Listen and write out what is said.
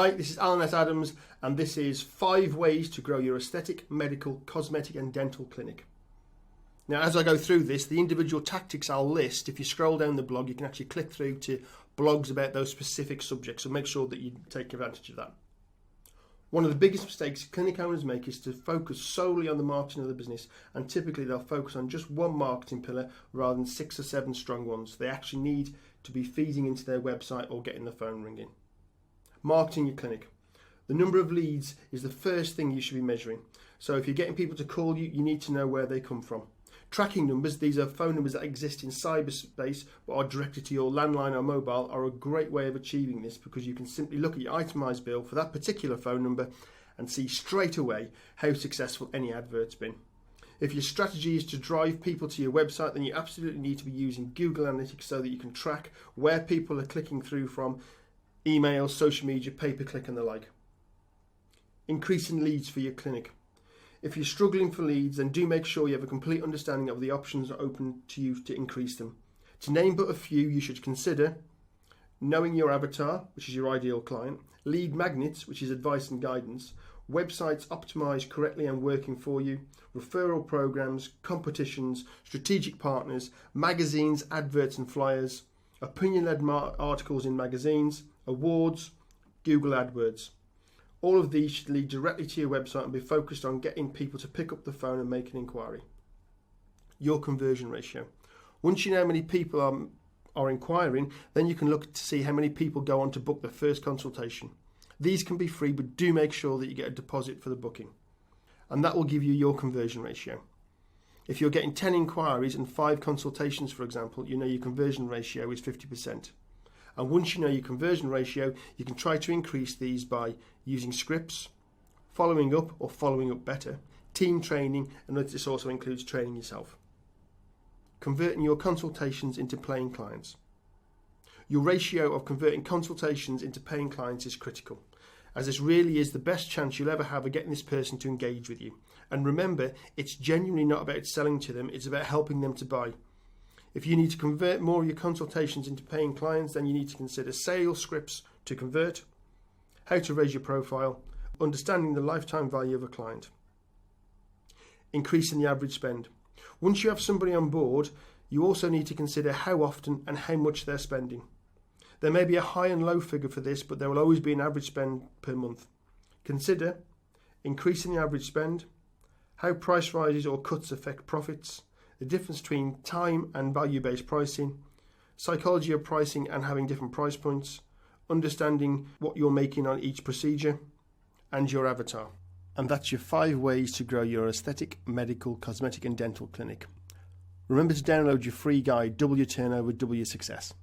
Hi, this is Alan S. Adams, and this is 5 ways to grow your aesthetic, medical, cosmetic and dental clinic. Now, as I go through this, the individual tactics I'll list. If you scroll down the blog, you can actually click through to blogs about those specific subjects, so make sure that you take advantage of that. One of the biggest mistakes clinic owners make is to focus solely on the marketing of the business, and typically they'll focus on just one marketing pillar rather than 6 or 7 strong ones. They actually need to be feeding into their website or getting the phone ringing. Marketing your clinic. The number of leads is the first thing you should be measuring. So if you're getting people to call you, you need to know where they come from. Tracking numbers, these are phone numbers that exist in cyberspace but are directed to your landline or mobile, are a great way of achieving this, because you can simply look at your itemised bill for that particular phone number and see straight away how successful any advert's been. If your strategy is to drive people to your website, then you absolutely need to be using Google Analytics so that you can track where people are clicking through from: email, social media, pay-per-click and the like. Increasing leads for your clinic. If you're struggling for leads, then do make sure you have a complete understanding of the options that are open to you to increase them. To name but a few, you should consider knowing your avatar, which is your ideal client; lead magnets, which is advice and guidance; websites optimized correctly and working for you; referral programs; competitions; strategic partners; magazines, adverts and flyers; opinion-led articles in magazines; awards; Google AdWords. All of these should lead directly to your website and be focused on getting people to pick up the phone and make an inquiry. Your conversion ratio. Once you know how many people are inquiring, then you can look to see how many people go on to book their first consultation. These can be free, but do make sure that you get a deposit for the booking, and that will give you your conversion ratio. If you're getting 10 inquiries and 5 consultations, for example, you know your conversion ratio is 50%. And once you know your conversion ratio, you can try to increase these by using scripts, following up or following up better, team training, and this also includes training yourself. Converting your consultations into paying clients. Your ratio of converting consultations into paying clients is critical, as this really is the best chance you'll ever have of getting this person to engage with you. And remember, it's genuinely not about selling to them, it's about helping them to buy. If you need to convert more of your consultations into paying clients, then you need to consider sales scripts to convert, how to raise your profile, understanding the lifetime value of a client. Increasing the average spend. Once you have somebody on board, you also need to consider how often and how much they're spending. There may be a high and low figure for this, but there will always be an average spend per month. Consider increasing the average spend, how price rises or cuts affect profits, the difference between time and value-based pricing, psychology of pricing and having different price points, understanding what you're making on each procedure, and your avatar. And that's your 5 ways to grow your aesthetic, medical, cosmetic and dental clinic. Remember to download your free guide, Double Your Turnover, Double Your Success.